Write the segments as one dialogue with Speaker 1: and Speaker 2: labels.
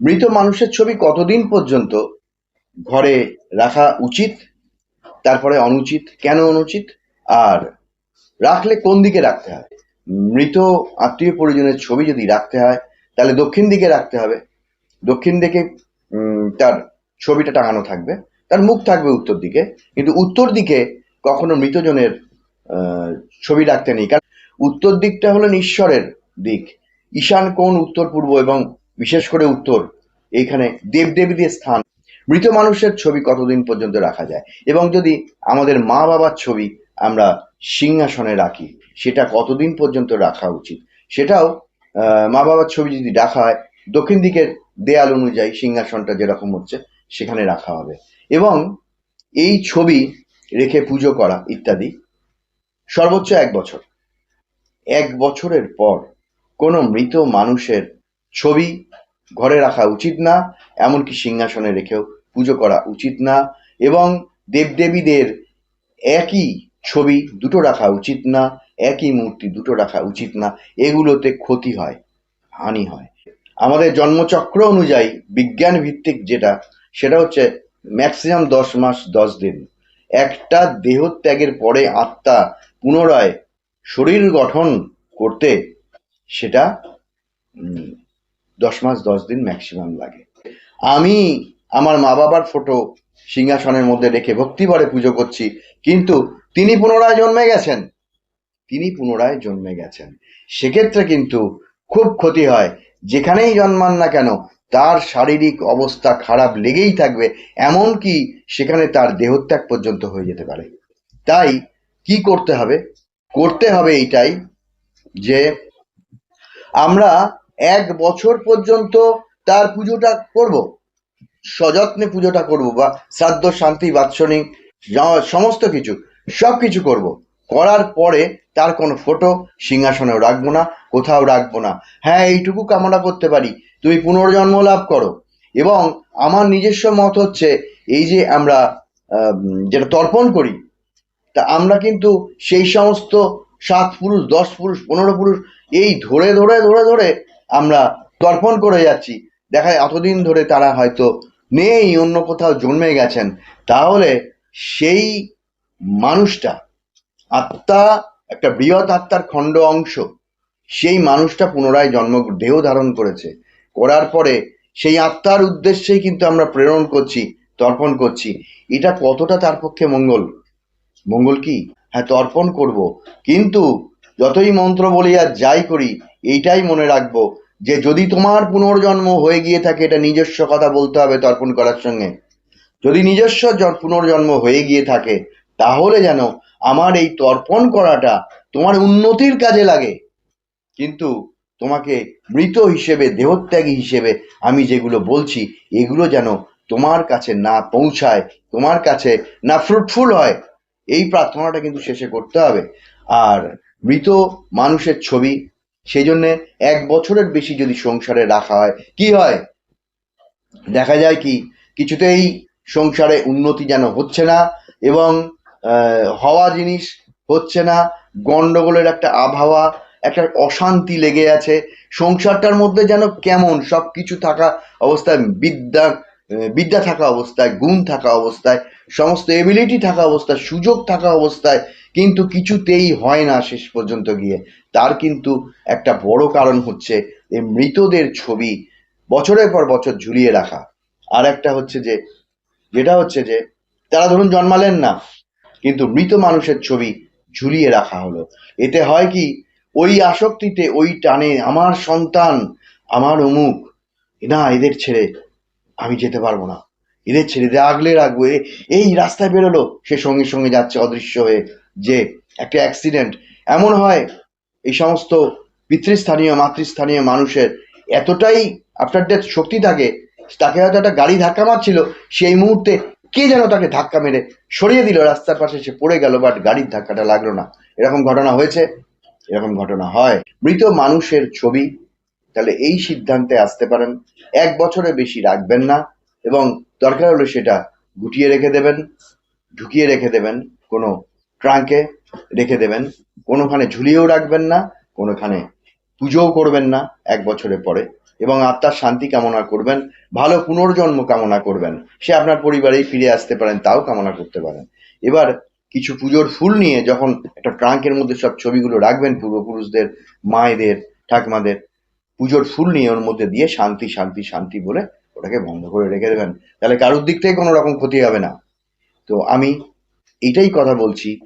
Speaker 1: মৃত মানুষের ছবি কতদিন পর্যন্ত ঘরে রাখা উচিত, তারপরে অনুচিত, কেন অনুচিত, আর রাখলে কোন দিকে রাখতে হয়? মৃত আত্মীয় পরিজনের ছবি যদি রাখতে হয় তাহলে দক্ষিণ দিকে রাখতে হবে। দক্ষিণ দিকে তার ছবিটা টাঙানো থাকবে, তার মুখ থাকবে উত্তর দিকে, কিন্তু উত্তর দিকে কখনো মৃতজনের ছবি রাখতে নেই, কারণ উত্তর দিকটা হলেন ঈশ্বরের দিক। ঈশান কোণ, উত্তর পূর্ব এবং বিশেষ করে উত্তর, এইখানে দেবদেবীদের স্থান। মৃত মানুষের ছবি কতদিন পর্যন্ত রাখা যায়, এবং যদি আমাদের মা বাবার ছবি আমরা সিংহাসনে রাখি সেটা কতদিন পর্যন্ত রাখা উচিত, সেটাও মা বাবার ছবি যদি রাখা হয় দক্ষিণ দিকের দেয়াল অনুযায়ী সিংহাসনটা যেরকম হচ্ছে সেখানে রাখা হবে। এবং এই ছবি রেখে পুজো করা ইত্যাদি সর্বোচ্চ 1 বছর। 1 বছরের পর কোনো মৃত মানুষের ছবি ঘরে রাখা উচিত না, এমনকি সিংহাসনে রেখেও পুজো করা উচিত না। এবং দেবদেবীদের একই ছবি দুটো রাখা উচিত না, একই মূর্তি দুটো রাখা উচিত না, এগুলোতে ক্ষতি হয়, হানি হয়। আমাদের জন্মচক্র অনুযায়ী বিজ্ঞান ভিত্তিক যেটা, সেটা হচ্ছে ম্যাক্সিমাম 10 মাস 10 দিন। একটা দেহত্যাগের পরে আত্মা পুনরায় শরীর গঠন করতে সেটা 10 মাস 10 দিন ম্যাক্সিমাম লাগে। আমি আমার মা বাবার ফটো সিংহাসনের মধ্যে রেখে ভক্তি ভরে পুজো করছি, কিন্তু তিনি পুনরায় জন্মে গেছেন, সেক্ষেত্রে কিন্তু খুব ক্ষতি হয়। যেখানেই জন্মান না কেন তার শারীরিক অবস্থা খারাপ লেগেই থাকবে, এমনকি সেখানে তার দেহত্যাগ পর্যন্ত হয়ে যেতে পারে। তাই কি করতে হবে এইটাই, যে আমরা 1 বছর পর্যন্ত তার পুজোটা করব, সযত্নে পুজোটা করব, বা শ্রাদ্ধ শান্তি বাৎসনিক সমস্ত কিছু সব কিছু করব। করার পরে তার কোনো ফটো সিংহাসনেও রাখবো না, কোথাও রাখবো না। হ্যাঁ, এইটুকু কামনা করতে পারি তুমি পুনর্জন্ম লাভ করো। এবং আমার নিজস্ব মত হচ্ছে, এই যে আমরা যেটা তর্পণ করি, তা আমরা কিন্তু সেই সমস্ত 7 পুরুষ 10 পুরুষ 15 পুরুষ এই ধরে ধরে ধরে ধরে আমরা তর্পণ করে যাচ্ছি। দেখা যায় এতদিন ধরে তারা হয়তো নেই, অন্য কোথাও জন্মে গেছেন। তাহলে সেই মানুষটা, আত্মা, একটা বৃহৎ আত্মার খণ্ড অংশ, সেই মানুষটা পুনরায় দেহ ধারণ করেছে, করার পরে সেই আত্মার উদ্দেশ্যেই কিন্তু আমরা প্রেরণ করছি, তর্পণ করছি। এটা কতটা তার পক্ষে মঙ্গল কি? হ্যাঁ, তর্পণ করব, কিন্তু যতই মন্ত্র বলি আর যাই করি, এইটাই মনে রাখবো যে যদি তোমার পুনর্জন্ম হয়ে গিয়ে থাকে, এটা নিজস্ব কথা বলতে হবে তর্পণ করার সঙ্গে, যদি নিজস্ব পুনর্জন্ম হয়ে গিয়ে থাকে তাহলে যেন আমার এই তর্পণ করাটা তোমার উন্নতির কাজে লাগে। কিন্তু তোমাকে মৃত হিসেবে, দেহত্যাগী হিসেবে আমি যেগুলো বলছি, এগুলো যেন তোমার কাছে না পৌঁছায়, তোমার কাছে না ফ্রুটফুল হয়, এই প্রার্থনাটা কিন্তু শেষে করতে হবে। আর মৃত মানুষের ছবি সেই জন্যে 1 বছরের বেশি যদি সংসারে রাখা হয়, কি হয় দেখা যায় কি, কিছুতেই সংসারে উন্নতি যেন হচ্ছে না, এবং হওয়া জিনিস হচ্ছে না, গন্ডগোলের একটা আবহাওয়া, একটা অশান্তি লেগে আছে সংসারটার মধ্যে, যেন কেমন সব কিছু থাকা অবস্থায়, বিদ্যা থাকা অবস্থায়, গুণ থাকা অবস্থায়, সমস্ত এবিলিটি থাকা অবস্থায়, সুযোগ থাকা অবস্থায়, কিন্তু কিছুতেই হয় না শেষ পর্যন্ত গিয়ে। তার কিন্তু একটা বড় কারণ হচ্ছে এই মৃতদের ছবি বছরের পর বছর ঝুলিয়ে রাখা। আর একটা হচ্ছে যে, যেটা হচ্ছে যে তারা ধরুন জন্মালেন না, কিন্তু মৃত মানুষের ছবি ঝুলিয়ে রাখা হলো। এতে হয় কি, ওই আসক্তিতে, ওই টানে, আমার সন্তান, আমার অমুক, না এদের ছেড়ে আমি যেতে পারবো না, এদের ছেড়ে আগলে রাখবো, এই রাস্তায় বেরোলো সে সঙ্গে সঙ্গে যাচ্ছে অদৃশ্য হয়ে। যে একটা অ্যাক্সিডেন্ট এমন হয়, এই সমস্ত পিতৃস্থানীয় মাতৃস্থানীয় মানুষের এতটাই আফটার ডেথ শক্তি থাকে, তাকে হয়তো একটা গাড়ি ধাক্কা মারছিল, সেই মুহূর্তে কে যেন তাকে ধাক্কা মেরে সরিয়ে দিল রাস্তার পাশে, সে পড়ে গেল, বাট গাড়ির ধাক্কাটা লাগলো না। এরকম ঘটনা হয়েছে, এরকম ঘটনা হয়। মৃত মানুষের ছবি তাহলে এই সিদ্ধান্তে আসতে পারেন, 1 বছরের বেশি রাখবেন না, এবং দরকার হলে সেটা গুটিয়ে রেখে দেবেন, ঢুকিয়ে রেখে দেবেন, কোনো ট্রাঙ্কে রেখে দেবেন, কোনোখানে ঝুলিয়েও রাখবেন না, কোনোখানে পুজোও করবেন না 1 বছরের পরে। এবং আত্মার শান্তি কামনা করবেন, ভালো পুনর্জন্ম কামনা করবেন, সে আপনার পরিবারেই ফিরে আসতে পারেন তাও কামনা করতে পারেন। এবার কিছু পুজোর ফুল নিয়ে যখন একটা ট্রাঙ্কের মধ্যে সব ছবিগুলো রাখবেন, পূর্বপুরুষদের, মায়েদের, ঠাকুমাদের, পুজোর ফুল নিয়ে ওর মধ্যে দিয়ে শান্তি শান্তি শান্তি বলে ওটাকে বন্ধ করে রেখে দেবেন। তাহলে কারোর দিক থেকে কোনো রকম ক্ষতি হবে না। তো আমি এইটাই কথা বলছি,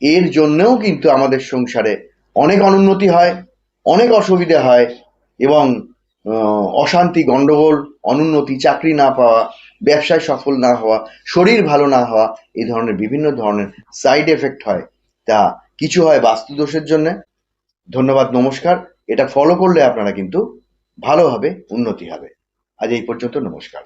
Speaker 1: এর জন্যও কিন্তু আমাদের সংসারে অনেক অনুন্নতি হয়, অনেক অসুবিধে হয়, এবং অশান্তি, গন্ডগোল, অনুন্নতি, চাকরি না পাওয়া, ব্যবসায় সফল না হওয়া, শরীর ভালো না হওয়া, এই ধরনের বিভিন্ন ধরনের সাইড এফেক্ট হয়। তা কিছু হয় বাস্তুদোষের জন্য। ধন্যবাদ, নমস্কার। এটা ফলো করলে আপনারা কিন্তু ভালো হবে, উন্নতি হবে। আজ এই পর্যন্ত, নমস্কার।